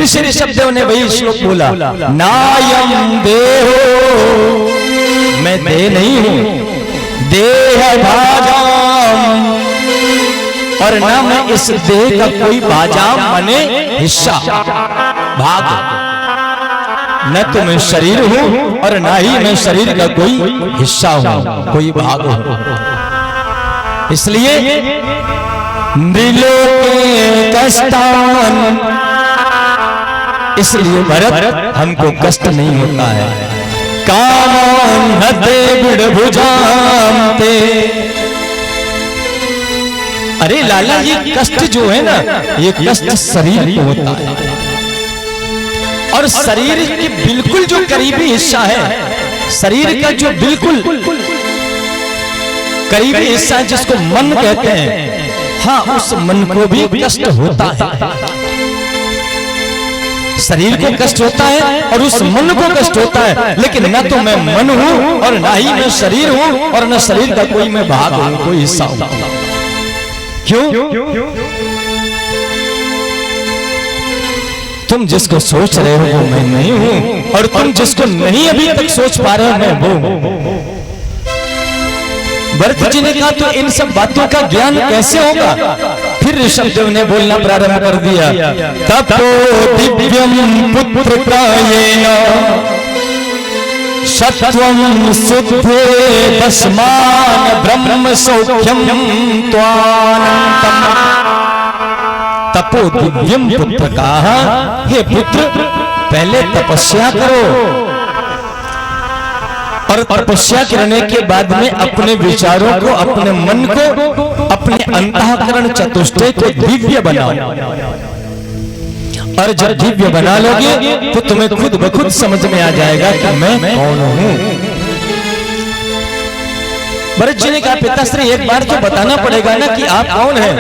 फिर श्री ऋषभदेव ने वही श्लोक बोला, नायम देहो, मैं दे नहीं हूं, देह भाजाम, और ना मैं इस देह का कोई भाजाम माने हिस्सा भाग, न तो मैं शरीर हूं और ना ही मैं शरीर का कोई हिस्सा हूं, कोई भाग हूं। इसलिए के कष्टान, इसलिए भरत हमको कष्ट नहीं होता है। कामन हते बिड़भुजान्ते, अरे लाला ये कष्ट जो है ना, ये कष्ट शरीर को होता है, और शरीर के बिल्कुल जो करीबी हिस्सा है, शरीर का जो बिल्कुल करीबी हिस्सा है जिसको मन कहते हैं, हाँ उस मन को भी कष्ट होता है। शरीर को कष्ट होता है और उस मन को कष्ट होता है, लेकिन न तो मैं मन हूं और ना ही मैं शरीर हूं और न शरीर का कोई मैं भाग हूं, कोई हिस्सा हूं। क्यों? तुम जिसको सोच रहे हो वो मैं नहीं हूं, और तुम जिसको नहीं अभी तक सोच पा रहे हो मैं वो। भरत जी ने कहा तो इन सब बातों का ज्ञान कैसे होगा? फिर ऋषभदेव ने बोलना प्रारंभ कर दिया, ततो दिव्यम पुत्र कायेन सत्वं शुद्धे तस्मान ब्रह्म सौख्यम त्वानंतम। तपो दिव्यम पुत्र कहा, हे पुत्र पहले तपस्या करो, और तपस्या करने के बाद में अपने विचारों को, अपने मन को, अपने अंतःकरण चतुष्टय को दिव्य बनाओ, और जब दिव्य बना लोगे तो तुम्हें खुद ब खुद समझ में आ जाएगा कि मैं कौन हूं। भरत जी ने कहा, पिताश्री एक बार तो बताना पड़ेगा ना कि आप कौन हैं।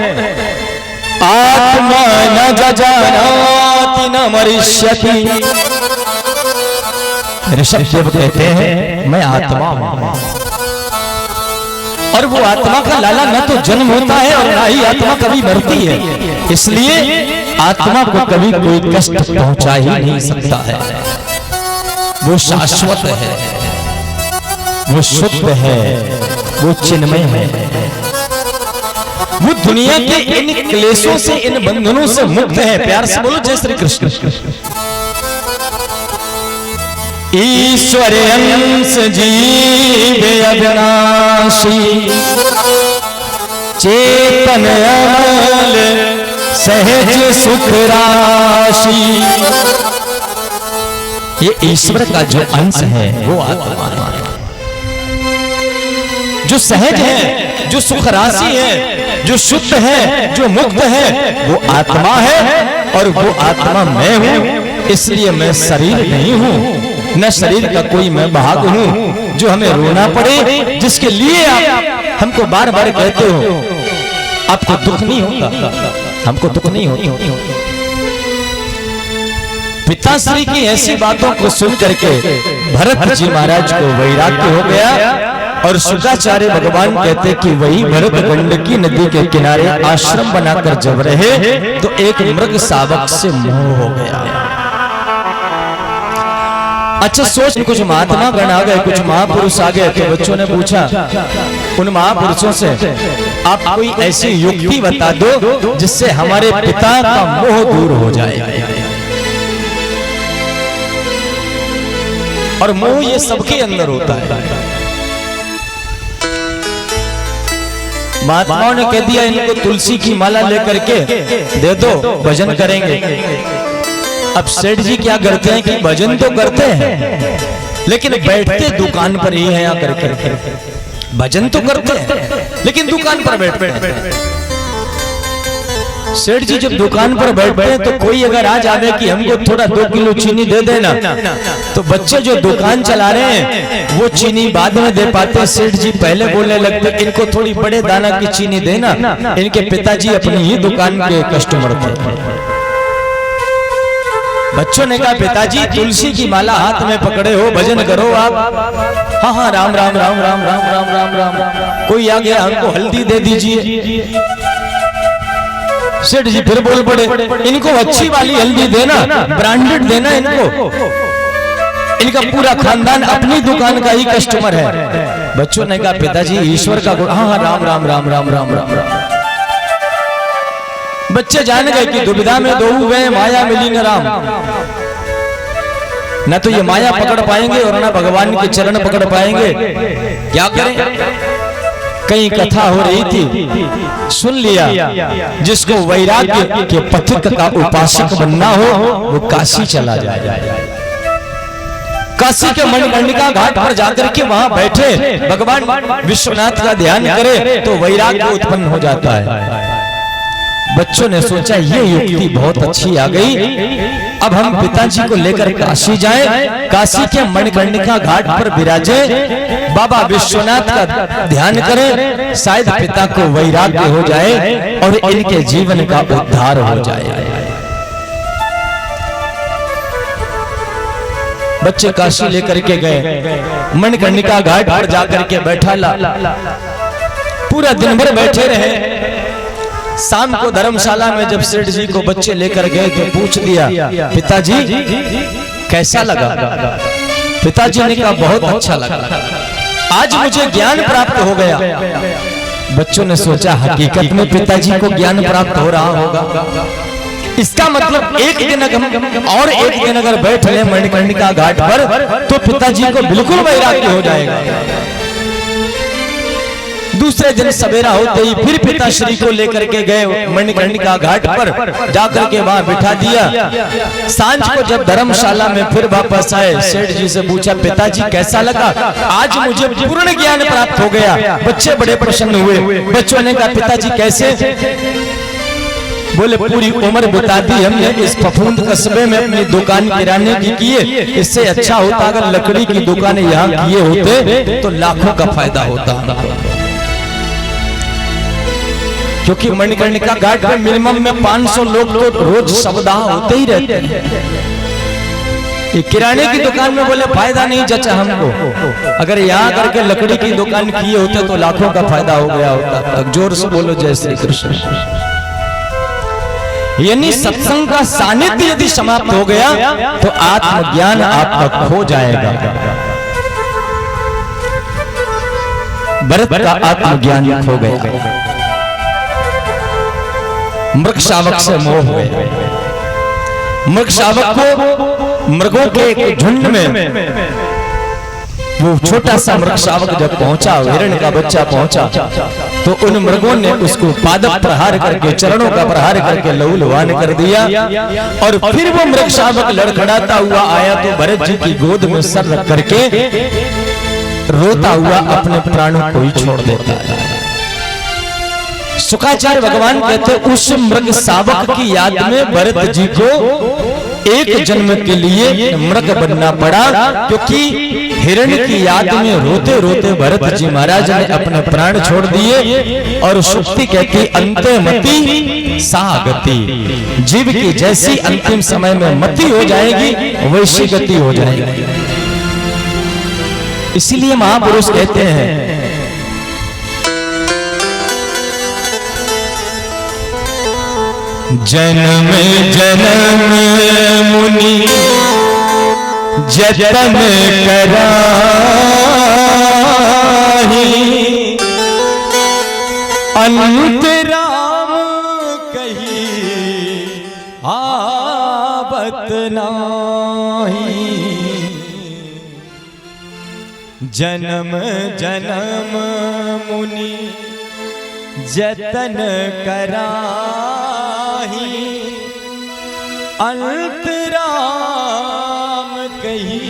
आत्मा न जानाति न मरिष्यति, ऋषभदेव कहते हैं मैं आत्मा हूं, और वो आत्मा का लाला न तो जन्म होता है और ना ही आत्मा कभी मरती है, इसलिए आत्मा को कभी कोई कष्ट पहुंचा ही नहीं सकता है। वो शाश्वत है, वो शुद्ध है, वो चिन्मय है, वो दुनिया के इन क्लेशों से, इन बंधनों से मुक्त है। प्यार से बोलो जय श्री कृष्ण। ईश्वर अंश जीव अविनाशी, चेतन अमल सहज सुख राशि। ये ईश्वर का जो अंश है वो आत्मा है, जो सहज है, जो सुख राशि है, जो शुद्ध है, जो मुक्त है, वो आत्मा है, और वो आत्मा मैं हूं। इसलिए मैं शरीर नहीं हूं, न शरीर का कोई मैं भाग हूं जो हमें रोना पड़े, जिसके लिए आप हमको बार बार कहते हो आपको दुख नहीं होता, हमको दुख नहीं होता। पिताश्री की ऐसी बातों को सुन करके भरत जी महाराज को वैराग्य हो गया, और शुक्राचार्य भगवान कहते कि वही भरत गंडकी नदी के किनारे आश्रम बनाकर जब रहे तो एक मृग शावक से मोह हो गया। अच्छा सोच, कुछ महात्मा गण आ गए, कुछ महापुरुष आ गए, तो बच्चों ने पूछा उन महापुरुषों से, आप कोई ऐसी युक्ति बता दो जिससे हमारे पिता का मोह दूर हो जाए। और मोह ये सबके अंदर होता है। महात्माओं ने कह दिया इनको तुलसी की माला लेकर के दे दो, भजन करेंगे। अब सेठ जी क्या करते हैं कि भजन तो करते हैं लेकिन बैठते दुकान पर ही है आकर के। भजन तो करते हैं लेकिन दुकान पर बैठते हैं। सेठ जी जब दुकान पर बैठते हैं तो कोई अगर आ जावे कि हमको थोड़ा 2 किलो चीनी दे देना, तो बच्चे जो दुकान चला रहे हैं वो चीनी बाद में दे पाते। सेठ जी पहले बोलने लगते इनको थोड़ी बड़े दाना की चीनी देना, इनके पिताजी अपनी ही दुकान के कस्टमर थे। बच्चों ने कहा पिताजी तुलसी की माला हाथ में पकड़े हो, भजन करो आप। हाँ हाँ राम राम राम राम राम राम राम राम। कोई आ गया हमको हल्दी दे दीजिए। सेठ जी फिर बोल पड़े, इनको अच्छी वाली हल्दी देना, ब्रांडेड देना इनको, इनका पूरा खानदान अपनी दुकान का ही कस्टमर है। बच्चों ने कहा पिताजी ईश्वर का गुण, हाँ राम राम राम राम राम राम राम। बच्चे जान गए कि दुविधा में दो गए, माया मिली न राम, न तो ये माया पकड़ पाएंगे और न भगवान के चरण पकड़ पाएंगे। क्या करें? कहीं कथा हो रही थी, सुन लिया, जिसको वैराग्य के पथिक का उपासक बनना हो वो काशी चला जाए। काशी के मणिकर्णिका घाट पर जाकर के वहां बैठे भगवान विश्वनाथ का ध्यान करे तो वैराग्य उत्पन्न हो जाता है। बच्चों ने सोचा ये युक्ति बहुत अच्छी आ गई, अब हम पिताजी को लेकर काशी जाएं, काशी के मणिकर्णिका घाट पर विराजे, बाबा विश्वनाथ का ध्यान करें, शायद पिता को वैराग्य हो जाए और इनके जीवन का उद्धार हो जाए। बच्चे काशी लेकर के गए, मणिकर्णिका घाट पर जाकर के बैठा ला, पूरा दिन भर बैठे रहे। शाम को धर्मशाला में जब सेठ जी को बच्चे लेकर गए तो पूछ दिया पिताजी कैसा लगा? पिताजी ने कहा बहुत अच्छा लगा, आज मुझे ज्ञान प्राप्त हो गया। बच्चों ने सोचा हकीकत में पिताजी को ज्ञान प्राप्त हो रहा होगा, इसका मतलब एक दिन और एक दिन अगर बैठ ले मणिकर्णिका घाट पर तो पिताजी को बिल्कुल वैराग्य हो जाएगा। दूसरे दिन सवेरा होते ही फिर पिताश्री को लेकर के गए मणिकर्णिका घाट पर, जाकर के वहां बिठा दिया। सांझ को जब धर्मशाला में फिर वापस आए, सेठ जी से पूछा पिताजी कैसा लगा? आज मुझे पूर्ण ज्ञान प्राप्त हो गया। बच्चे बड़े प्रसन्न हुए। बच्चों ने कहा पिताजी कैसे? बोले पूरी उम्र बिता दी हमने इस फफूंद कस्बे में अपनी दुकान किराने की किए, इससे अच्छा होता अगर लकड़ी की दुकान यहाँ किए होते तो लाखों का फायदा होता। क्योंकि मणिकर्णिका घाट में मिनिमम में 500 लोग तो रोज शवदाह होते ही रहते हैं। किराने की दुकान में बोले फायदा नहीं जचा हमको, अगर यहाँ करके लकड़ी की दुकान किए होते तो लाखों का फायदा हो गया होता। जोर से बोलो जय श्री कृष्ण। यानी सत्संग का सानिध्य यदि समाप्त हो गया तो आत्मज्ञान आपका खो जाएगा। भरत का आत्मज्ञान खो गया, मृग शावक से मोह हो गया। मृग शावक को मृगों के एक झुंड में वो छोटा सा मृग शावक जब पहुंचा, हिरण का बच्चा पहुंचा, तो उन मृगों ने उसको पादप प्रहार करके, चरणों का प्रहार करके लहूलुहान कर दिया। और फिर वो मृग शावक लड़खड़ाता हुआ आया तो भरत जी की गोद में सर रख करके रोता हुआ अपने प्राणों को ही छोड़ देता है। शुकाचार्य भगवान कहते उस मृग शावक की याद में भरत जी को एक जन्म के लिए मृग बनना पड़ा, क्योंकि हिरण की याद में रोते रोते भरत जी महाराज ने अपने प्राण छोड़ दिए। और सुक्ति कहती अंते मति सागति, जीव की जैसी अंतिम समय में मति हो जाएगी वैसी गति हो जाएगी। इसीलिए महापुरुष कहते हैं जन्म जन्म मुनि जतन कराही, अंत राम कही आवत नाही। जन्म जन्म मुनि जतन कराही, अंत राम कही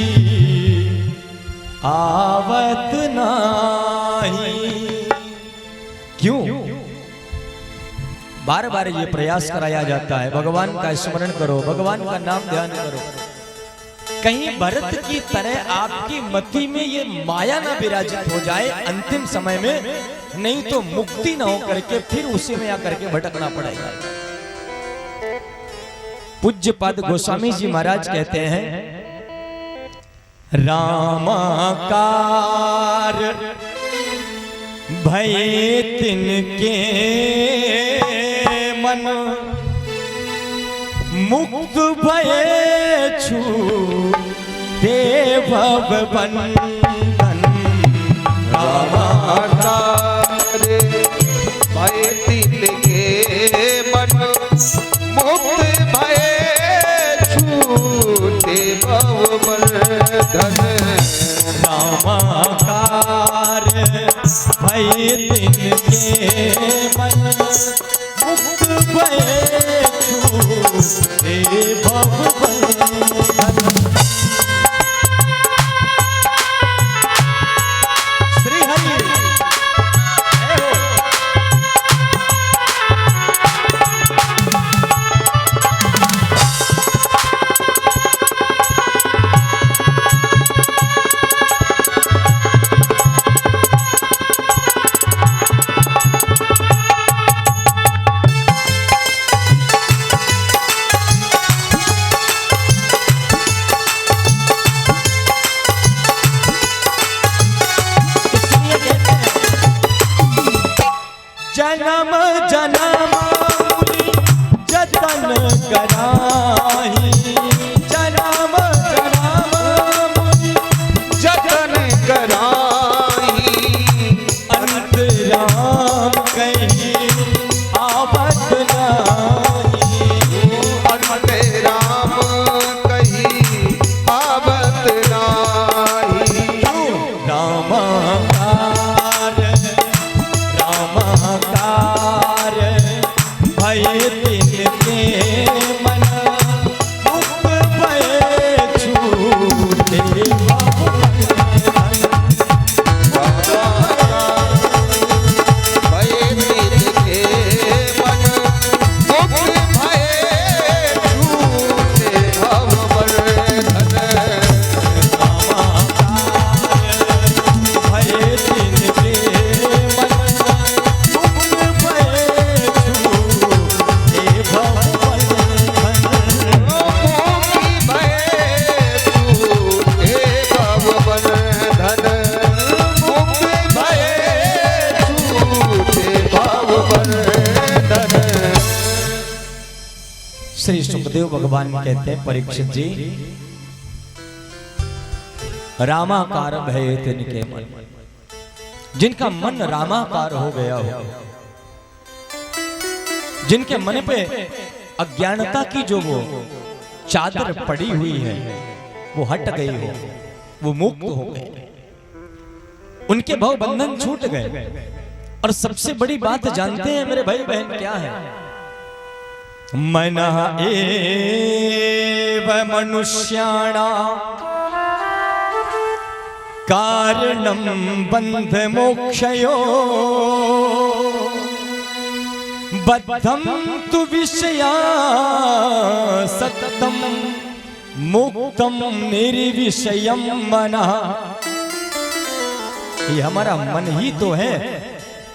आवत नाही। क्यों? बार बार ये प्रयास कराया जाता है, भगवान का स्मरण करो, भगवान का नाम ध्यान करो। कहीं भरत की तरह आपकी मति में ये माया ना विराजित हो जाए अंतिम समय में, नहीं तो मुक्ति ना हो करके फिर उसी में आकर के भटकना पड़ेगा। पूज्य पाद गोस्वामी जी महाराज कहते हैं रामाकार भय तिनके मन मुक्त भये छूटे भव बंधन। रामाकार भय तिल के मन मुक्त भये छूटे भव बंधन। रामाकार भय तिल के मन मुक्त भये छूटे भव बंधन। श्री हरि जन्म जन्म जतन कराही। जन्म जन्म जतन कराही। अंतराम कहीं आवत नाही। अंतराम कहीं आवत नाही। रामाकार रामाकार भय तिल के मन मुक्त भये छूटे भव बंधन। भय तिल के मन मुक्त भये छूटे भव बंधन। भय तिल के मन मुक्त भये छूटे भव बंधन। मोही भये छूटे भव बंधन। मुक्त भये छूटे भव बंधन। श्री सुखदेव भगवान कहते हैं परीक्षित जी, रामाकार भय तिनके मन। जिनका मन रामाकार हो गया हो, जिनके मन पे अज्ञानता की जो वो चादर पड़ी हुई है वो हट गई हो, वो मुक्त हो गए, उनके भव बंधन छूट गए। और सबसे बड़ी बात जानते हैं मेरे भाई बहन क्या है? मनः एव मनुष्याणां कारणं बंध मोक्षयो बद्धं तु विषया सततं मुक्तं निर्विषयं मनः। ये हमारा मन ही तो है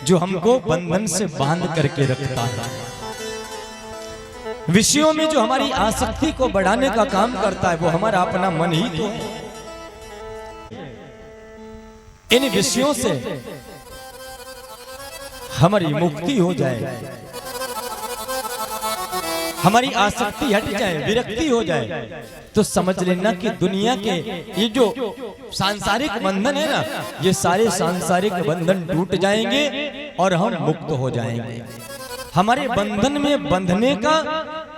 जो हमको बंधन से बांध करके रखता है। विषयों में जो हमारी आसक्ति को बढ़ाने का काम करता है वो हमारा अपना मन ही तो है। इन विषयों से हमारी मुक्ति हो जाए, हमारी आसक्ति हट जाए, विरक्ति हो जाए, तो समझ लेना कि दुनिया के ये जो सांसारिक बंधन है ना, ये सारे सांसारिक बंधन टूट जाएंगे और हम मुक्त हो जाएंगे। हमारे बंधन में बंधने का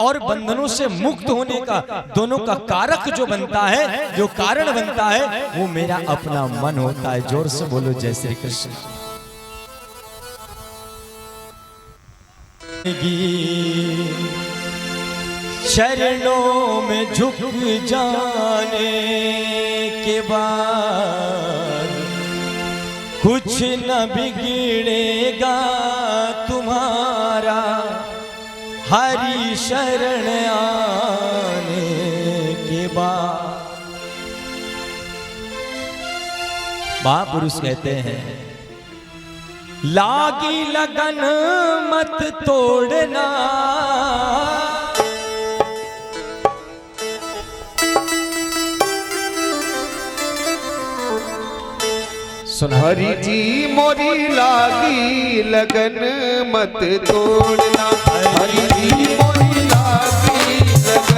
और बंधनों से मुक्त होने का दोनों का कारक जो बनता है, जो कारण बनता है, वो मेरा अपना मन होता है। जोर से बोलो जय श्री कृष्ण। चरणों में झुक जाने के बाद कुछ न बिगड़ेगा तुम्हारा, हरि शरण आने के बाद। महापुरुष कहते हैं लागी लगन मत तोड़ना, हरि जी मोरी लागी लगन मत तोड़ना। हरि जी मोरी लागी लगन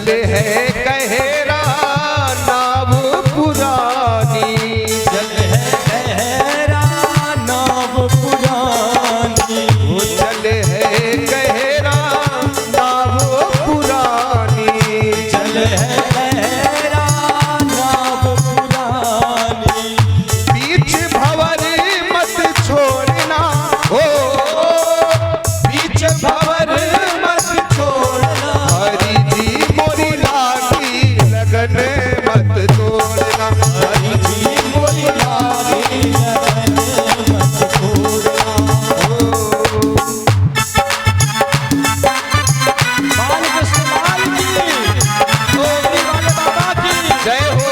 चले है गहरा नाव पुरानी, चले है गहरा नाव पुरानी, वो चले है गहरा नाव पुरानी, चले है गहरा नाव पुरानी। बीच भंवर मत छोड़ना, ओ बीच भंवर मत छोड़ना, हरि जी मोरी लागी लगन मत तोड़ना, हरि जी मोरी लागी लगन मत तोड़ना। बालकृष्ण लाल की, डोगरी वाले बाबा की जय हो।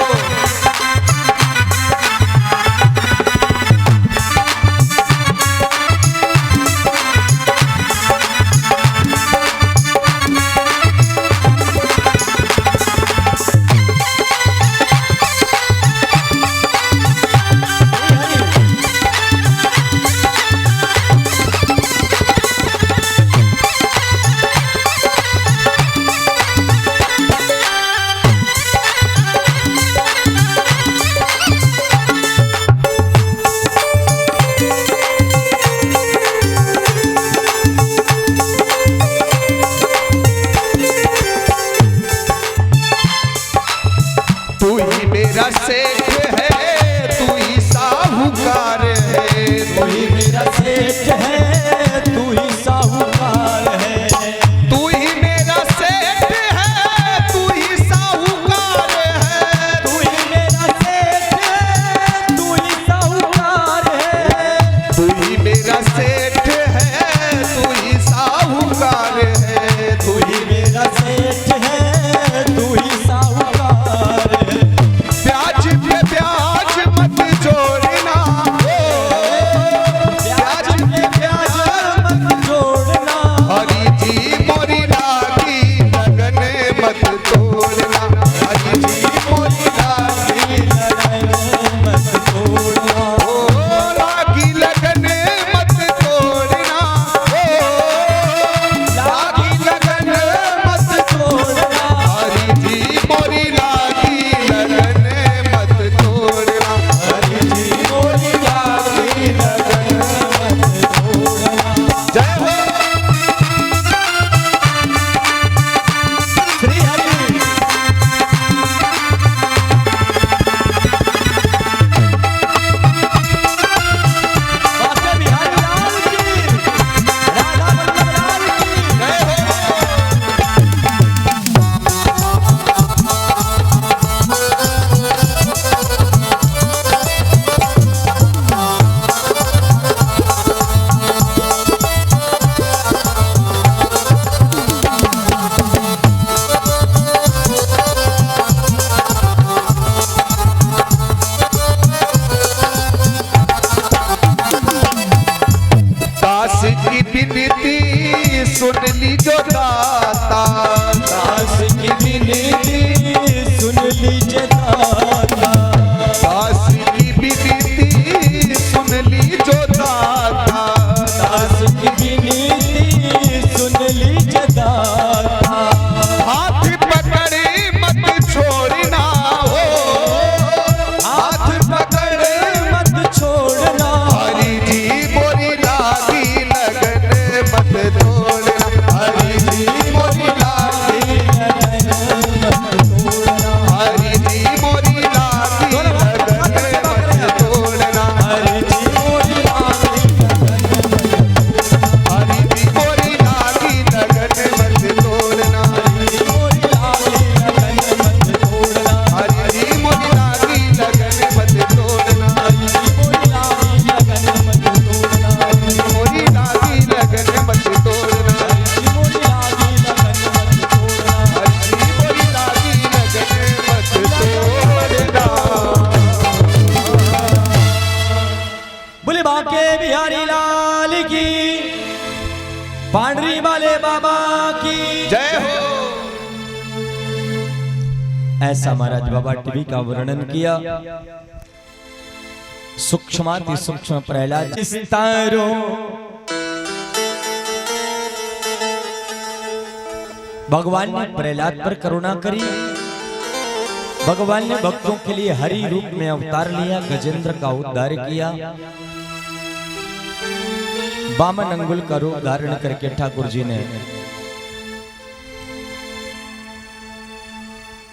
तू ही मेरा सेठ है, तू ही साहूकार है, तू ही मेरा सेठ है, तू ही साहूकार है, तू ही मेरा सेठ है, तू ही साहूकार है, तू ही मेरा सेठ है, तू ही साहूकार है, तू ही मेरा सेठ है, तू ही साहूकार है, तू ही मेरा सेठ है, तू ही साहूकार है। ब्याज पे ब्याज मत जोड़ना, ब्याज पे ब्याज मत जोड़ना, हरि जी मोरी लागी लगन मत तोड़ना, हरि जी मोरी लागी लगन मत तोड़ना, ओ लागी लगन मत तोड़ना, ओ लागी लगन मत तोड़ना, हरि जी मोरी लागी लगन मत तोड़ना, हरि जी मोरी लागी लगन मत तोड़ना। जय हो। श्री हरि बांके बिहारी लाल की, राधा वल्लभ लाल की जय हो। दास की विनती सुन ली जो दाता, दास की विनती सुन लीजिए दाता, दास की विनती सुन ली जो दाता, दास की विनती सुन लीजिए दाता, हाथ पकड़े मत छोड़ना, हो हाथ पकड़े मत छोड़ना, हरि जी मोरी लागी लगन मत तोड़ना, हरि जी मोरी लागी, लगन मत तोड़ना, हरि जी मोरी लागी लगन मत तोड़ना, हरि जी मोरी लागी हरि जी मोरी लागी लगन मत तोड़ना, हरि जी मोरी लागी लगन मत तोड़ना, हरि जी मोरी लागी लगन मत तोड़ना, हरि जी मोरी लागी लगन मत तोड़ना, मोरी लागी लगन मत तोड़ना, हरि जी मोरी लागी लगन मत तोड़ना। हरि जी मोरी लागी लगन मत तोड़ना। बोले बांके बिहारी लाल की, पांडरी वाले बाबा की जय हो। ऐसा महाराज बाबा टीवी का वर्णन किया। सूक्ष्माति सूक्ष्म प्रहलाद विस्तारो भगवान ने प्रहलाद पर करुणा करी। भगवान ने भक्तों के लिए हरि रूप में अवतार लिया, गजेंद्र का उद्धार किया। वामन अंगुल का रूप धारण करके ठाकुर जी ने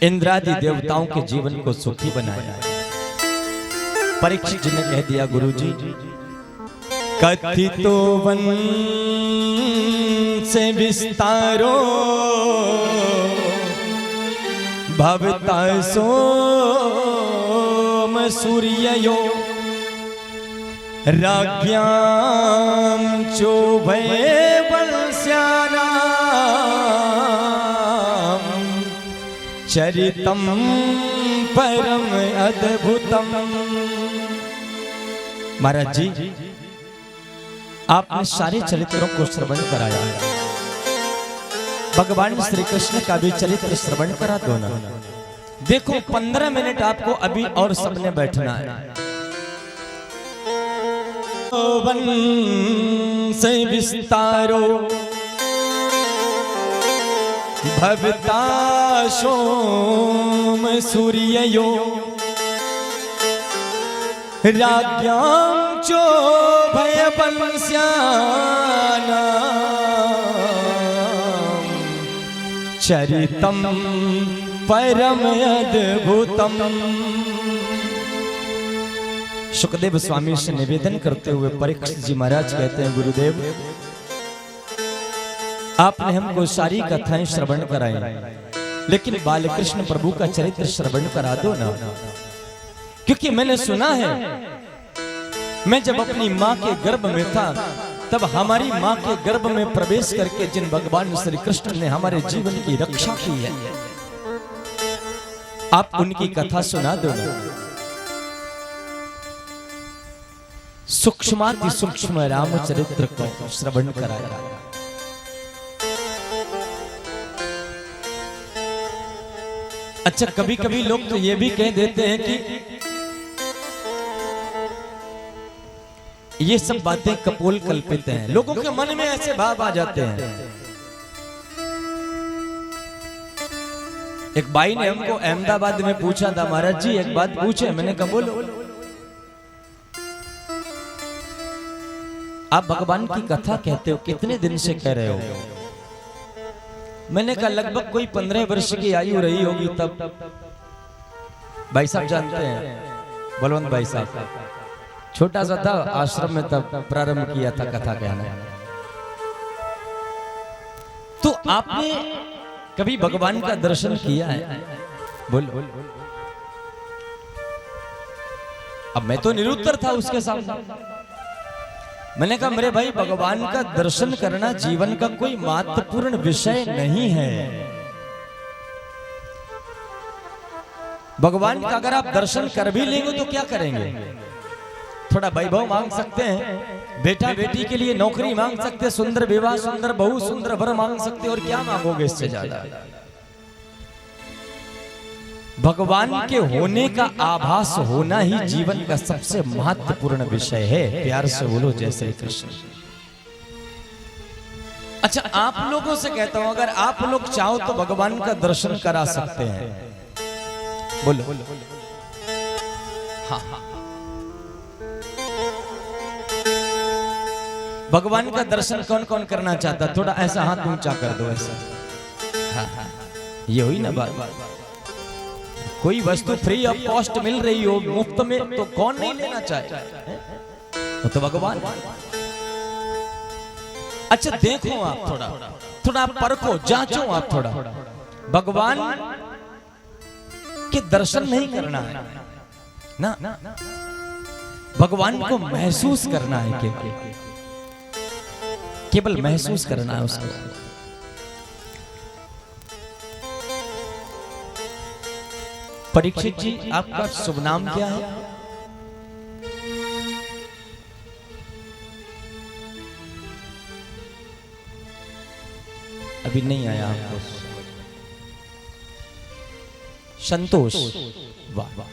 इंद्रादि देवताओं के जीवन को सुखी बनाया। परीक्षित जी ने कह दिया, गुरुजी कथितो वन से विस्तारो भवता सोम सूर्ययो राज्ञां चोभय वंश्यानां चरितम परम अद्भुतम। महाराज जी, आपने सारे चरित्रों को श्रवण कराया, भगवान श्री कृष्ण का भी चरित्र श्रवण करा दो ना। देखो 15 मिनट आपको अभी और सबने बैठना है। वन से विस्तारो भवता सोम सूर्ययो राज्ञां चो भय वंश्यानां चरितम परम अद्भुतम। सुखदेव स्वामी से निवेदन करते हुए परीक्षित जी महाराज कहते हैं, गुरुदेव आपने हमको सारी कथाएं श्रवण कराई, लेकिन बालकृष्ण प्रभु का चरित्र श्रवण करा दो ना। क्योंकि मैंने सुना है, मैं जब अपनी माँ के गर्भ में था तब हमारी माँ के गर्भ में प्रवेश करके जिन भगवान श्री कृष्ण ने हमारे जीवन की रक्षा की है, आप उनकी कथा सुना दो ना। सूक्ष्माति सूक्ष्म रामचरित्र को श्रवण कराया। अच्छा, कभी कभी लोग तो ये भी कह देते हैं कि ये सब बातें कपोल कल्पित हैं। लोगों के मन में ऐसे भाव आ जाते हैं। एक भाई ने हमको अहमदाबाद में पूछा था, महाराज जी एक बात पूछे। मैंने कहा बोलो। आप भगवान की कथा कहते हो, कितने दिन से कह रहे हो? मैंने कहा लगभग कोई 15 वर्ष की आयु रही होगी तब। भाई साहब जानते हैं, बलवंत भाई साहब, छोटा सा था आश्रम में तब प्रारंभ किया था कथा कहना। तो आपने कभी भगवान का दर्शन किया है? बोलो। अब मैं तो निरुत्तर था उसके सामने। मैंने कहा मेरे भाई, भगवान का दर्शन करना जीवन का कोई महत्वपूर्ण विषय नहीं है। भगवान का अगर आप दर्शन कर भी लेंगे तो क्या करेंगे? थोड़ा वैभव मांग सकते हैं, बेटा बेटी के लिए नौकरी मांग सकते हैं, सुंदर विवाह, सुंदर बहू, सुंदर वर मांग सकते हैं, और क्या मांगोगे इससे ज्यादा? भगवान के होने का आभास होना ही जीवन का सबसे महत्वपूर्ण विषय है। प्यार से बोलो जय श्री कृष्ण। अच्छा, आप लोगों से कहता हूं, अगर आप लोग चाहो तो भगवान का दर्शन करा सकते हैं। बोलो। हाँ, भगवान का दर्शन कौन कौन करना चाहता? थोड़ा ऐसा हाथ ऊंचा कर दो, ऐसा। हाँ, ये हुई ना बात। कोई वस्तु फ्री ऑफ कॉस्ट मिल रही हो, मुफ्त में, तो कौन नहीं लेना चाहे? वो तो भगवान। अच्छा देखो, आप थोड़ा आप परखो, जांचो आप थोड़ा। भगवान के दर्शन नहीं करना है ना, भगवान को महसूस करना है। केवल महसूस करना है उसको। परीक्षित जी, आपका शुभ नाम क्या है? अभी नहीं आया आपको। संतोष। वाह वाह,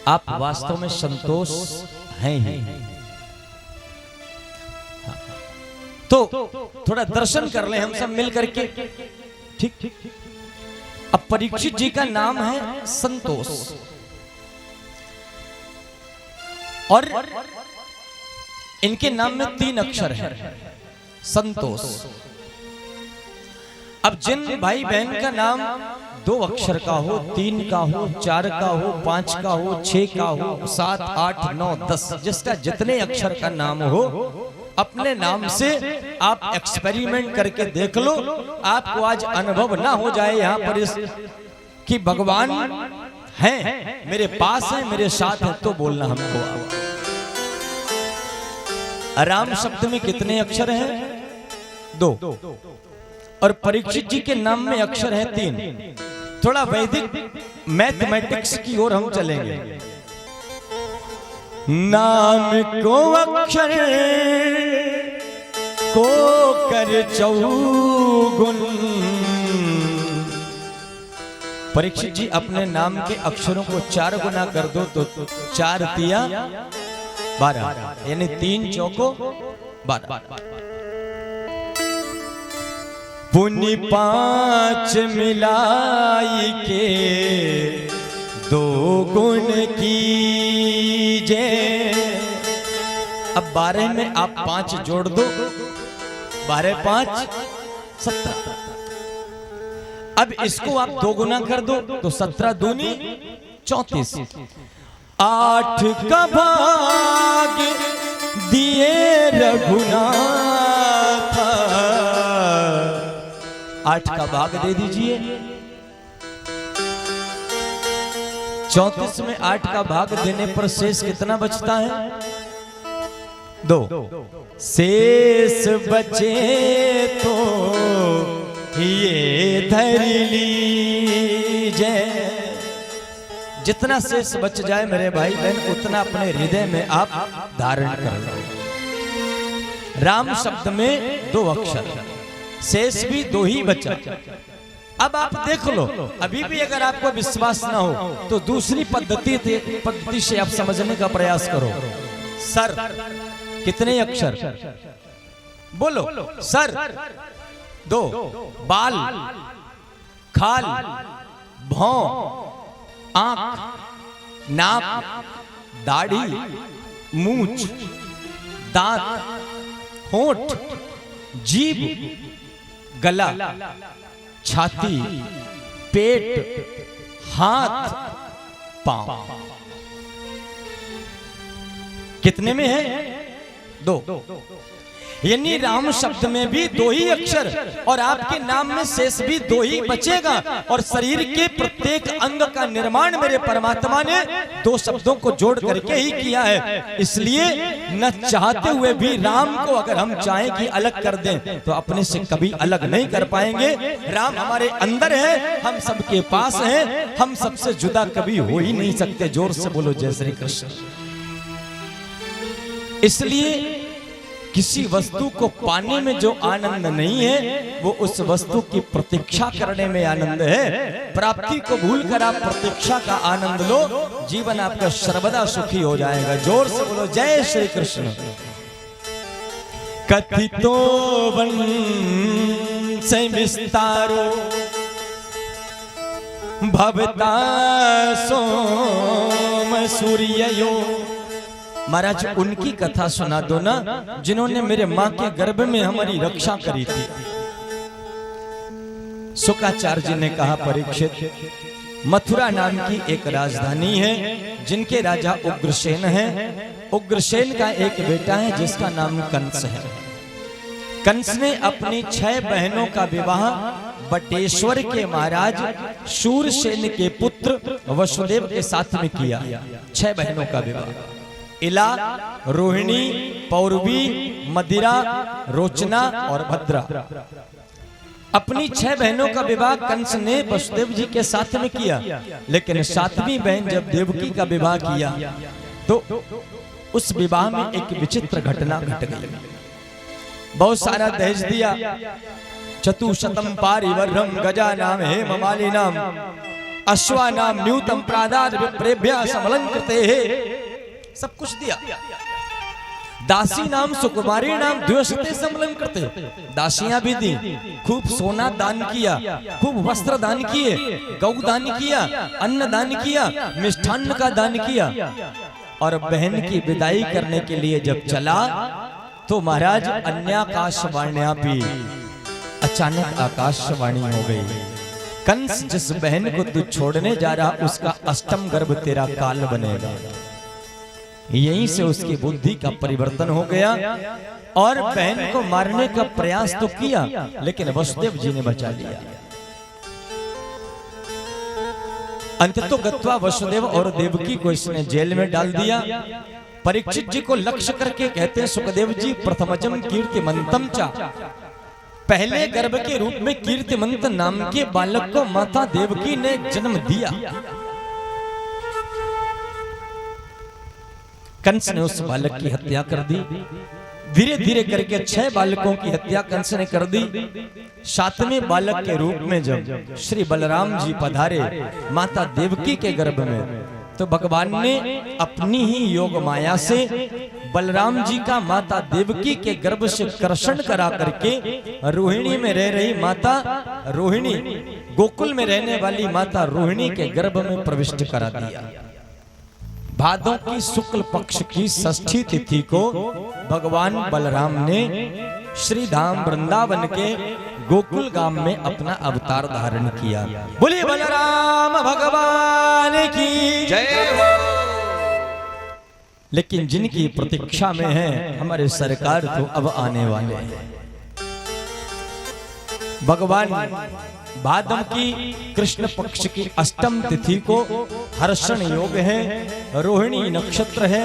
आप वास्तव में संतोष हैं ही। तो थोड़ा दर्शन कर ले हम सब मिल करके। ठीक। अब परीक्षित जी का नाम है संतोष, और इनके नाम में 3 अक्षर है, संतोष। अब जिन भाई बहन का नाम 2 अक्षर का हो, 3 का हो, 4 का हो, 5 का हो, 6 का हो, 7, 8, 9, 10, जिसका जितने अक्षर का नाम हो, अपने नाम से आप एक्सपेरिमेंट करके देख लो। आपको आज अनुभव ना हो जाए यहाँ पर इस कि भगवान हैं, मेरे पास हैं, मेरे साथ हैं, तो बोलना हमको। राम शब्द में कितने अक्षर हैं? 2। और परीक्षित जी के नाम में अक्षर है 3। थोड़ा वैदिक मैथमेटिक्स की ओर हम चलेंगे। नाम को अक्षर को कर चौगुन। परीक्षित जी अपने नाम के अक्षरों को 4 गुना कर दो तो 4 तिया 12, यानी 3 चौको 12। पुनि 5 मिलाई के 2 गुण कीजे। अब 12 में आप 5 जोड़ दो, 12 5 17। अब इसको आप 2 गुना कर दो तो 17 दूनी 34। 8 का भाग दिए रघुनाथ। 8 का भाग दे दीजिए। 34 में 8 का भाग देने पर शेष कितना बचता है? 2। शेष बचे तो ये धर लीजिए। जितना शेष बच जाए मेरे भाई बहन, उतना अपने हृदय में आप धारण कर लो। राम शब्द में 2 अक्षर, शेष भी 2 ही बचा। अब आप देख लो, अभी भी अगर आपको विश्वास ना हो तो दूसरी पद्धति से आप समझने का प्रयास करो। सर कितने अक्षर? बोलो। सर 2, बाल, खाल, भौं, आंख, नाक, दाढ़ी, मूंछ, दांत, होंठ, जीभ, गला, छाती, पेट, हाथ, पांव। कितने में है? 2। यानी राम शब्द में भी 2 ही अक्षर, और आपके नाम में शेष भी 2 ही बचेगा। और शरीर के प्रत्येक अंग का निर्माण मेरे परमात्मा ने 2 शब्दों को जोड़ करके ही किया है। इसलिए न चाहते हुए भी राम को अगर हम चाहें कि अलग कर दें तो अपने से कभी अलग नहीं कर पाएंगे। राम हमारे अंदर है, हम सबके पास हैं, हम सबसे जुदा कभी हो ही नहीं सकते। जोर से बोलो जय श्री कृष्ण। इसलिए किसी वस्तु को पाने में जो आनंद नहीं है, वो उस वस्तु की प्रतीक्षा करने में आनंद है। प्राप्ति को भूलकर आप प्रतीक्षा का आनंद लो, जीवन आपका सर्वदा सुखी हो जाएगा। जोर से बोलो जय श्री कृष्ण। कथितो वंश विस्तारो भवता सोम सूर्ययो। महाराज उनकी कथा सुना दो ना, जिन्होंने मेरे मां के गर्भ में हमारी रक्षा करी थी। शुक्राचार्य जी ने कहा, परीक्षित, मथुरा नाम की एक राजधानी है जिनके राजा उग्रसेन हैं। उग्रसेन का एक बेटा है जिसका नाम कंस है। कंस ने अपनी 6 बहनों का विवाह बटेश्वर के महाराज शूरसेन के पुत्र वसुदेव के साथ में किया। 6 बहनों का विवाह, इला, रोहिणी, पौरवी, मदिरा, रोचना और भद्रा। अपनी 6 बहनों का विवाह कंस ने वसुदेव जी के साथ में किया। लेकिन 7वीं बहन जब देवकी का विवाह किया तो उस विवाह में एक विचित्र घटना घट गई। बहुत सारा दहेज दिया। चतुशतम पारिवर्रम गजा नाम हेम माली नाम अश्वा नाम न्यूतम प्रादाद विप्रेभ्य समलंकृते। सब कुछ दिया। दासी नाम सुकुमारी नाम द्व्यशते समलम करते, दासियां भी दी, खूब सोना दान किया, खूब वस्त्र दान किए, गौ दान किया, अन्न दान किया, मिष्ठान्न का दान किया। और बहन की विदाई करने के लिए जब चला तो महाराज अन्याकाशवाण्या भी अचानक आकाशवाणी हो गई, कंस जिस बहन को तू छोड़ने जा रहा उसका अष्टम गर्भ तेरा काल बनेगा। यहीं से उसकी बुद्धि का परिवर्तन हो गया और बहन को मारने का प्रयास तो किया, लेकिन वसुदेव जी ने बचा लिया। अंततो गत्वा वसुदेव और देवकी को इसने जेल में डाल दिया। परीक्षित जी को लक्ष्य करके कहते हैं सुखदेव जी, प्रथमजम कीर्तिमंतम चा, पहले गर्भ के रूप में कीर्तिमंत नाम के बालक को माता देवकी ने जन्म दिया। कंस ने उस बालक की हत्या कर दी। धीरे धीरे करके 6 बालकों की हत्या कंस ने कर दी। 7वें बालक के रूप में जब श्री बलराम जी पधारे माता देवकी के गर्भ में, तो भगवान ने अपनी ही योग माया से बलराम जी का माता देवकी के गर्भ से कर्षण करा करके रोहिणी में रह रही माता रोहिणी, गोकुल में रहने वाली माता रोहिणी के गर्भ में प्रविष्ट करा दिया। भादों की शुक्ल पक्ष की षष्ठी तिथि को भगवान बलराम ने श्री धाम वृंदावन के गोकुल गांव में अपना अवतार धारण किया। बोलिए बलराम भगवान की जय हो। लेकिन जिनकी प्रतीक्षा में है हमारे सरकार तो अब आने वाले हैं। भगवान भादम की कृष्ण पक्ष की अष्टम तिथि को हर्षण योग है, रोहिणी नक्षत्र है,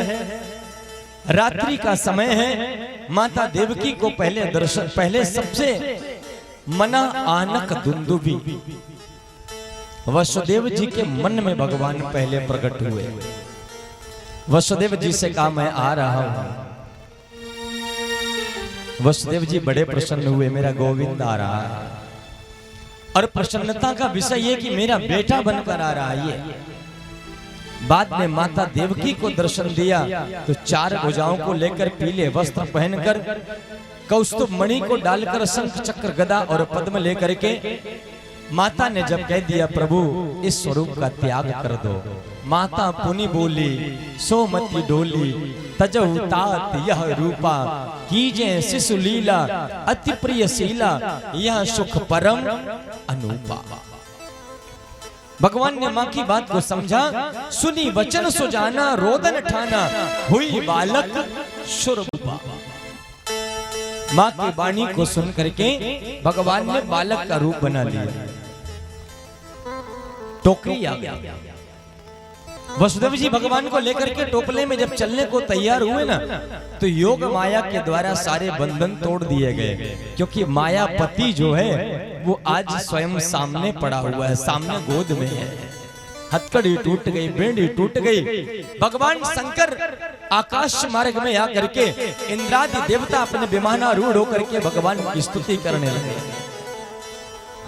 रात्रि का समय है। माता देवकी को पहले सबसे मना आनक दुंदुभी, वसुदेव जी के मन में भगवान पहले प्रकट हुए। वसुदेव जी से कहा मैं आ रहा हूं। वसुदेव जी बड़े प्रसन्न हुए, मेरा गोविंद आ रहा है। और प्रसन्नता का विषय ये कि मेरा बेटा बनकर आ रहा है। बाद में माता देवकी को दर्शन दिया तो 4 भुजाओं को लेकर पीले वस्त्र पहनकर कौस्तुभ मणि को डालकर शंख चक्र गदा और पद्म लेकर के माता ने जब कह दिया प्रभु इस स्वरूप का त्याग कर दो, माता पुनि बोली सोमति डोली तजहु तात यह रूपा कीजे शिशु लीला अति प्रिय शीला यह सुख परम अनूपा। भगवान ने माँ की बात को समझा, सुनी वचन सुजाना रोदन ठाना हुई बालक शुरभा। माँ की वाणी को सुन करके भगवान ने बालक का रूप बना लिया। टोकरी आ गया। वसुदेव जी भगवान को लेकर के टोपले में जब चलने को तैयार हुए ना, तो योग माया के द्वारा सारे बंधन तोड़ दिए गए, क्योंकि मायापति जो है वो आज स्वयं सामने पड़ा हुआ है, सामने गोद में है। हथकड़ी टूट गई, बेंडी टूट गई। भगवान शंकर आकाश मार्ग में आकर के इंद्रादि देवता अपने विमानारूढ़ होकर के भगवान की स्तुति करने लगे।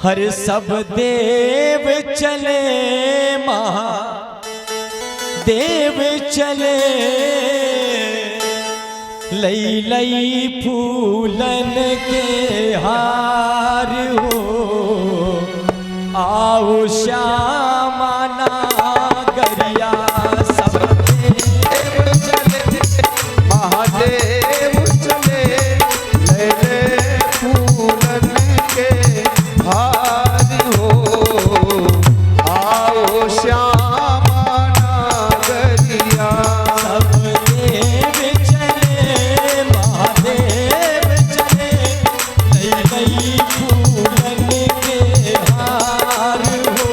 हर सब देव चले महादेव चले, लई लई फूलन के हार हो, आओ श्यामा नागरिया सब देव चले महादेव चले, लैले फूलन के हार हो, आओ श्यामा नागरिया। सब देव चले महादेव चले, लई लई फूलन के हार हो,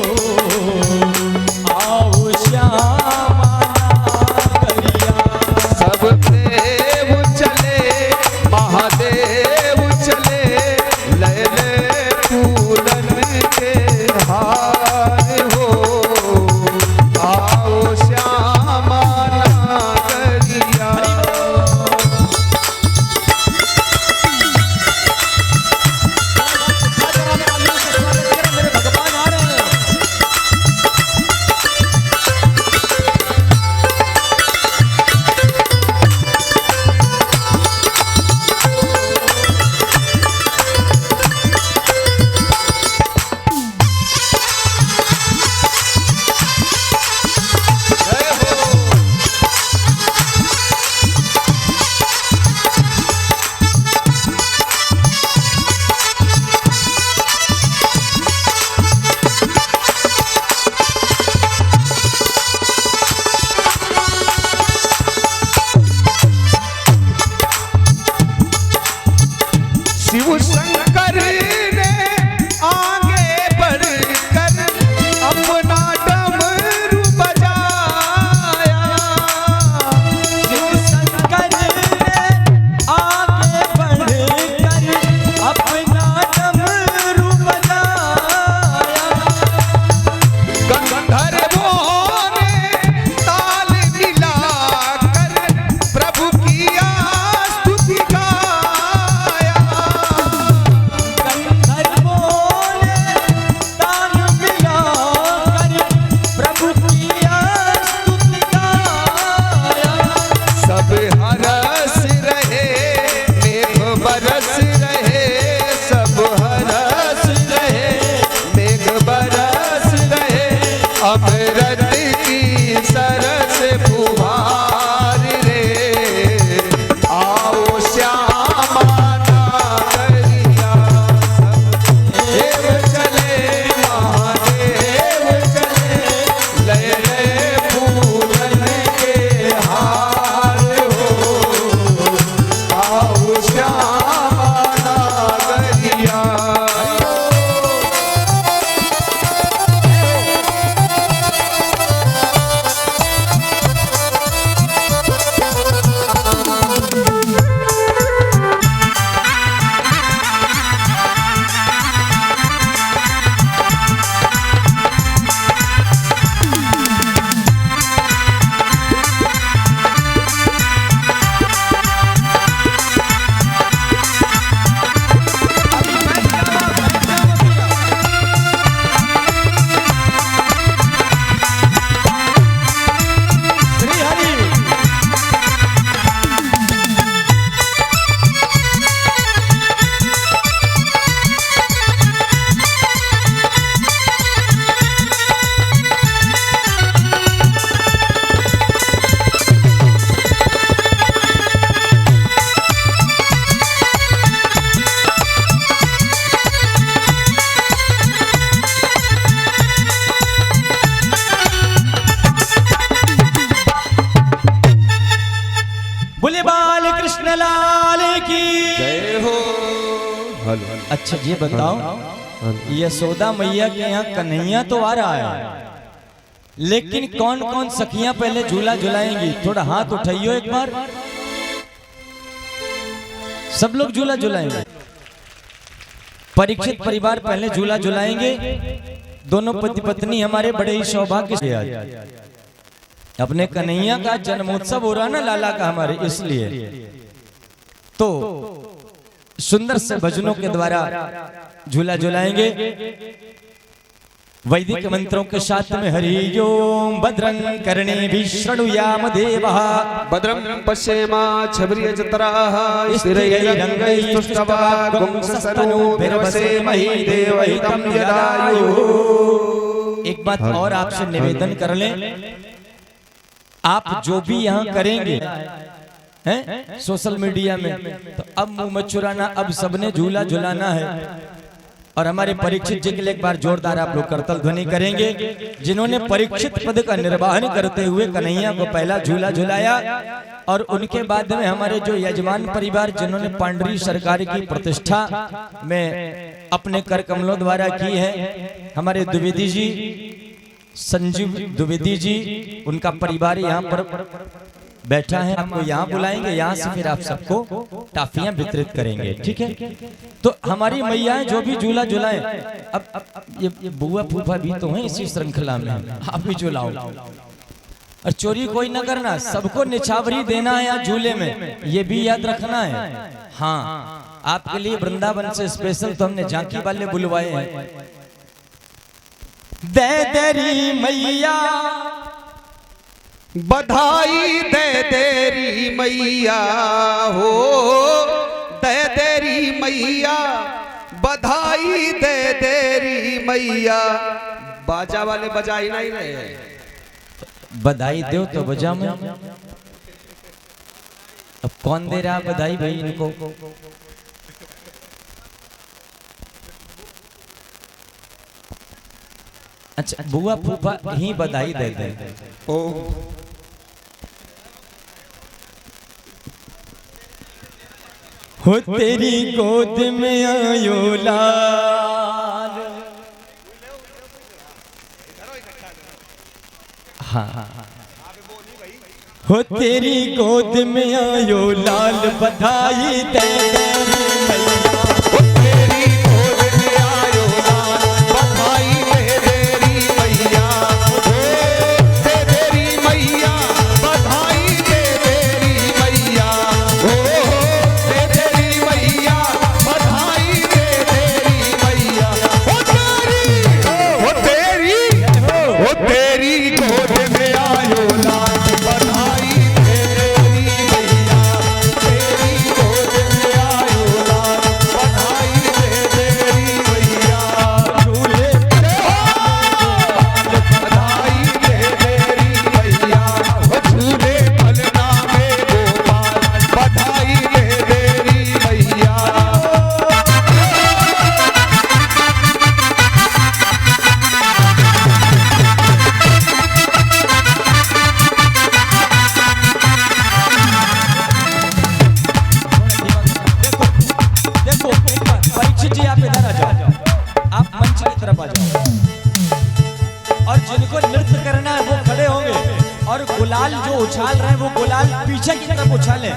अच्छा ये बताओ, यशोदा मैया के यहाँ कन्हैया तो आ रहा है, लेकिन कौन कौन सखियां पहले झूला झुलाएंगी? थोड़ा हाथ उठाइयो एक बार। सब लोग झूला झुलाएंगे। परीक्षित परिवार पहले झूला झुलाएंगे। दोनों पति पत्नी हमारे बड़े ही सौभाग्य से आज अपने कन्हैया का जन्मोत्सव हो रहा ना लाला का हमारे, इसलिए तो सुंदर से भजनों के द्वारा झूला झुलाएंगे। वैदिक मंत्रों के साथ में हरि ओम भद्रं कर्णेभिः शृणुयाम देवः भद्रं पश्येमाच्छब्र्य जत्राः स्थिरैरङ्गैस्तुष्टवागुं सस्तनूभिर्वसेमहि देवहितं यदायुः। एक बात और आपसे निवेदन कर लें, आप जो भी यहाँ करेंगे हैं सोशल मीडिया में, तो अब मुंह मत चुराना, अब सबने झूला झुलाना है। और हमारे परीक्षित जी के लिए एक बार जोरदार आप लोग करतल ध्वनि करेंगे, जिन्होंने परीक्षित पद का निर्वहन करते हुए कन्हैया को पहला झूला झुलाया। और उनके बाद में हमारे जो यजमान परिवार जिन्होंने पांडरी सरकार की प्रतिष्ठा में अपने कर कमलों द्वारा की है, हमारे द्विवेदी जी, संजीव द्विवेदी जी, उनका परिवार यहाँ पर बैठा है। आपको यहाँ बुलाएंगे, यहाँ से फिर आप सबको टाफियां वितरित करेंगे, ठीक है? तो हमारी मैया जो भी झूला झुलाएं, अब ये बुआ फूफा भी तो हैं इसी श्रृंखला में, आप भी झुलाओ। और चोरी कोई न करना, सबको निछावरी देना है आज झूले में, ये भी याद रखना है। हाँ, आपके लिए वृंदावन से स्पेशल तो हमने झांकी वाले बुलवाए हैं। दे तेरी मैया बधाई दे तेरी मैया हो, दे तेरी मैया बधाई दे तेरी मैया। बाजा वाले बजा ही नहीं रहे हैं, बधाई दो तो बजा मैं। अब कौन दे रहा बधाई भाई इनको? अच्छा, बुआ फूफा ही बधाई दे दे। ओ हो तेरी गोद में आयो लाल। हाँ, हो तेरी गोद में आयो लाल, बधाई दे गुलाल जो उछाल रहे हैं वो गुलाल पीछे की तरफ उछाले,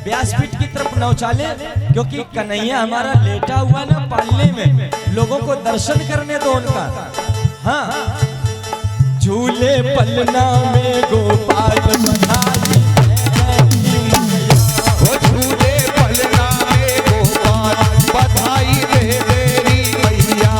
व्यासपीठ की तरफ न उछाले, क्योंकि कन्हैया हमारा लेटा हुआ ना पालने में, लोगों को दर्शन करने दो उनका। हाँ, झूले पलना में गोपाल बधाई, वो झूले पलना में गोपाल बधाई दे तेरी मैया।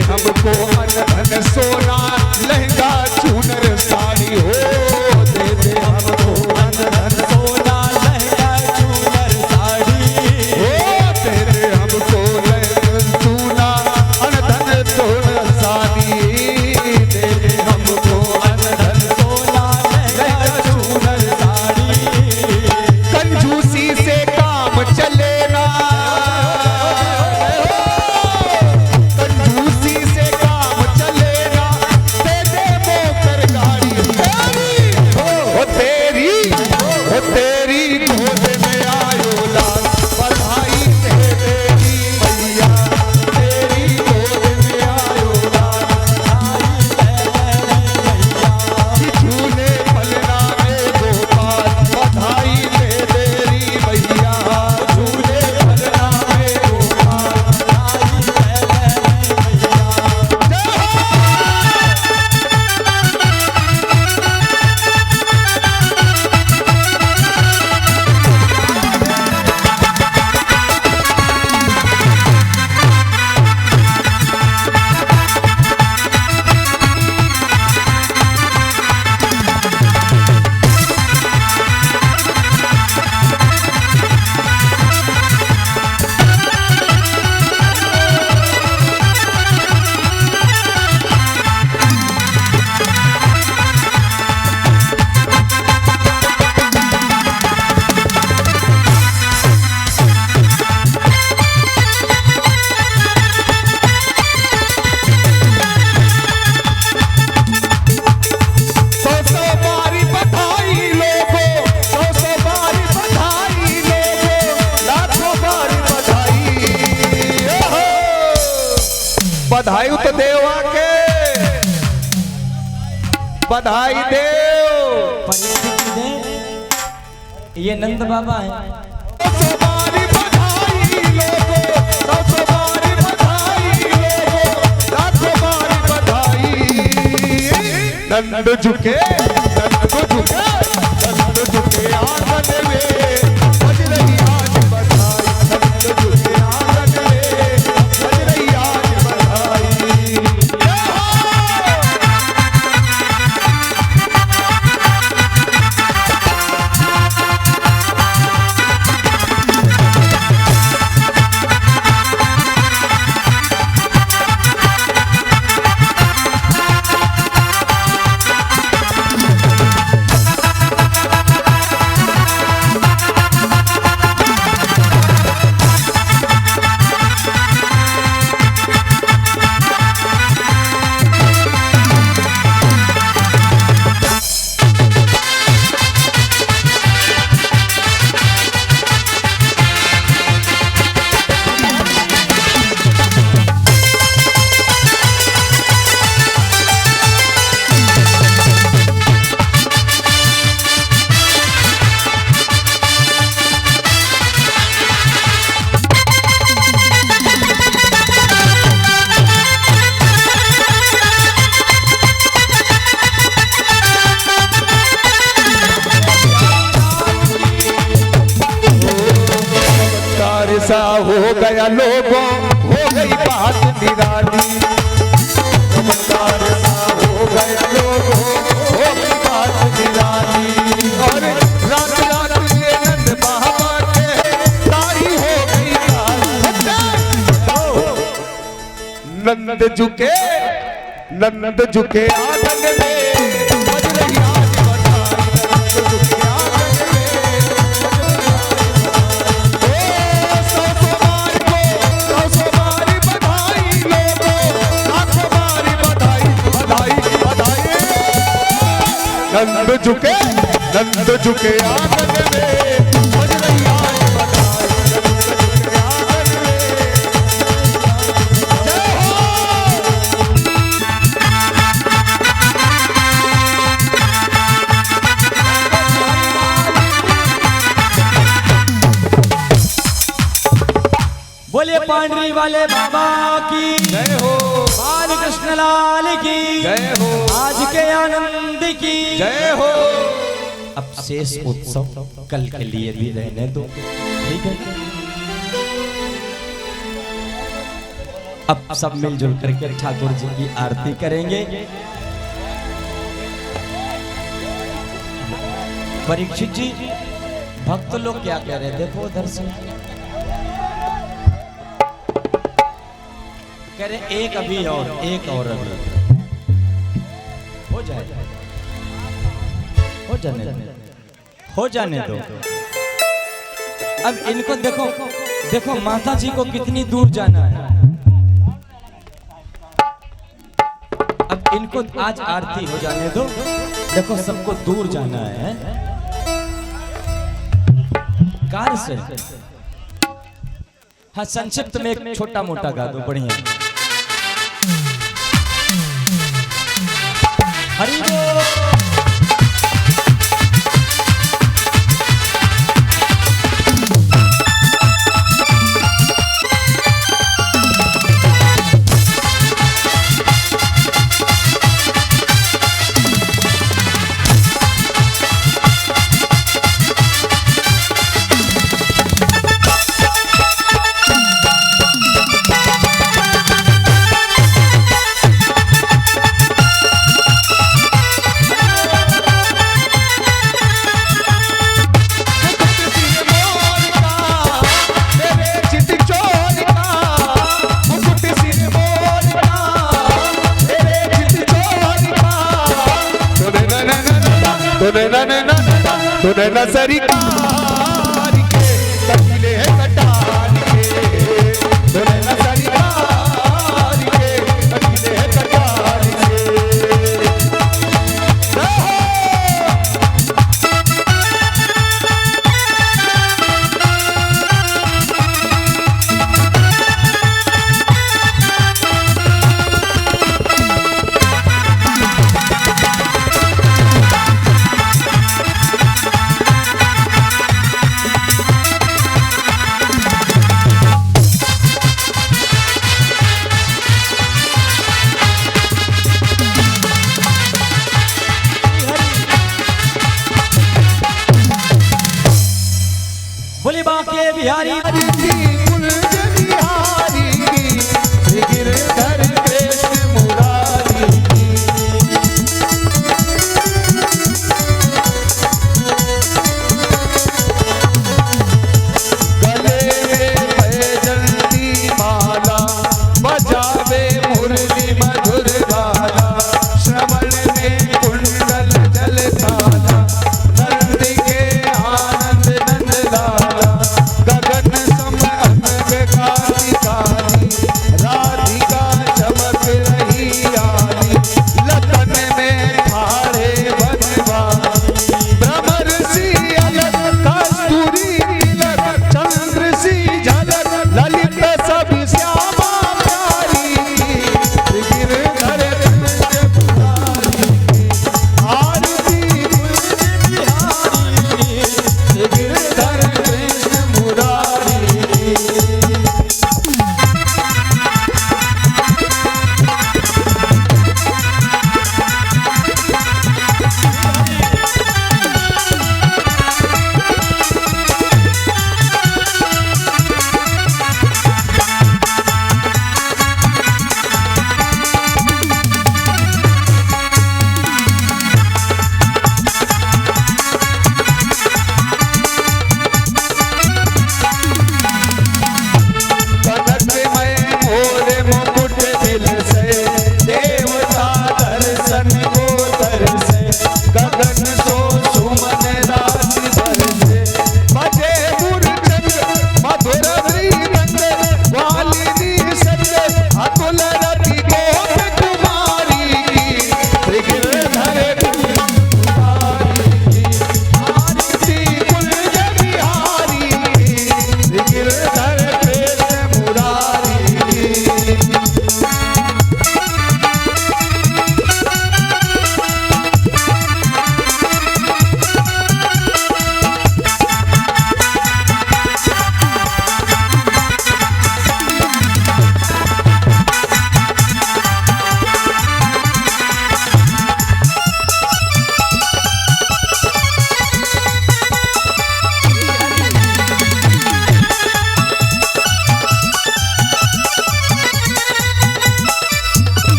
हमको अन धन सोना लहंगा चूनर साड़ी हो, दे दे हमको अन धन सोना लहंगा चूनर साड़ी हो, दे दे हमको लहंगा चूना अन धन सोना साड़ी, दे दे हमको अन धन सोना लहंगा चूनर साड़ी। कंजूसी से काम चले ना, कंजूसी से काम चले ना, दे दे मोकर गाड़ी तेरी, हो तेरी गोद में आयो लाल, बधाई दे तेरी मैया, तेरी गोद में आयो लाल, झूले पलना में गोपाल, बधाई दे तेरी मैया, झूले पलना में गोपाल, बधाई तो देवा के, बधाई देव। ये नंद बाबा है। बारी बधाई लोगो, सौ बारी बधाई लोगो, लाखों बारी बधाई। नंद झुके, नंद झुके, नंद झुके आंगन में, बज रही आज बधाई। नंद झुके आंगन में, बज रही आज बधाई। सा हो गया लोगों, हो गई बात निराली। चमत्कार सा हो गया लोगों, हो गई बात निराली। और रात रात ये नंद बाबा के तारी हो गई नंद झुके, नंद झुके आंगन में, बज रही आज बधाई। नंद झुके आंगन में, नंद झुके, नंद झुके आंगन में, बज रही आज बधाई। नंद झुके आंगन में, जय हो। बोले पांडरी वाले बाबा की जय हो, बाल कृष्ण लाल की जय हो, आज के आनंद की जय हो। अब शेष उत्सव कल के लिए भी रहने दो, ठीक है। अब सब मिलजुल करके ठाकुर जी की आरती करेंगे। परीक्षित जी, भक्त लोग क्या कह रहे, देखो उधर से कह रहे एक अभी और, एक और अभी हो जाए, हो जाने दो। अब इनको देखो, देखो माता जी को कितनी दूर जाना है। अब इनको आज आरती हो जाने दो, देखो सबको दूर जाना है कार से। हाँ, संक्षिप्त में एक छोटा मोटा गा दो, बढ़िया। हरि बोल। तूने नजरी कार के कटीले कटार के, तूने नजरी कार के कटीले कटार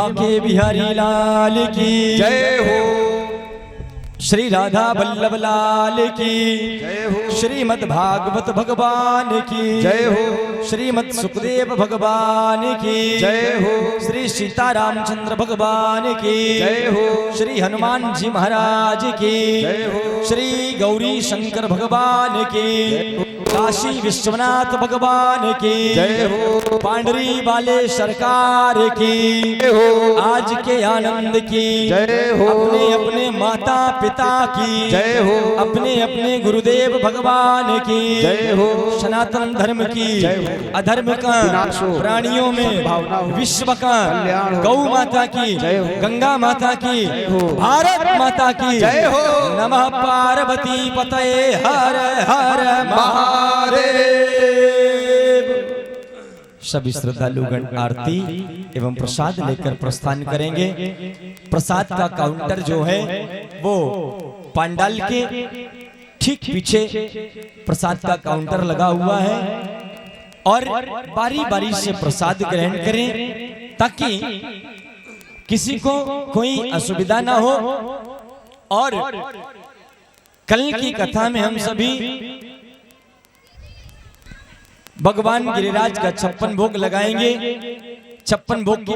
बांके बिहारी लाल की जय हो, श्री राधा वल्लभ लाल की जय हो, श्रीमद् भागवत भगवान की जय हो, श्रीमद् सुखदेव भगवान की जय हो, श्री सीतारामचंद्र भगवान की जय हो, श्री हनुमान जी महाराज की जय हो, श्री गौरी शंकर भगवान की काशी विश्वनाथ भगवान की जय हो, पांडरी वाले सरकार की जय हो, आज के आनंद की जय हो, अपने अपने माता पिता की जय हो, अपने अपने गुरुदेव भगवान की जय हो, सनातन धर्म की जय हो, अधर्म का विनाश हो, प्राणियों में भावना हो, विश्व का कल्याण हो, गौ माता की जय हो, गंगा माता की हो, भारत माता की जय हो, नमः पार्वती पतये हर हर महादेव। सभी श्रद्धालुगण आरती एवं प्रसाद लेकर प्रस्थान करेंगे। प्रसाद का काउंटर जो है वो पंडाल के ठीक पीछे प्रसाद का काउंटर लगा हुआ है और बारी बारी से प्रसाद ग्रहण करें ताकि किसी को कोई असुविधा ना हो। और कल की कथा में हम सभी भगवान गिरिराज का 56 भोग लगाएंगे। 56 भोग की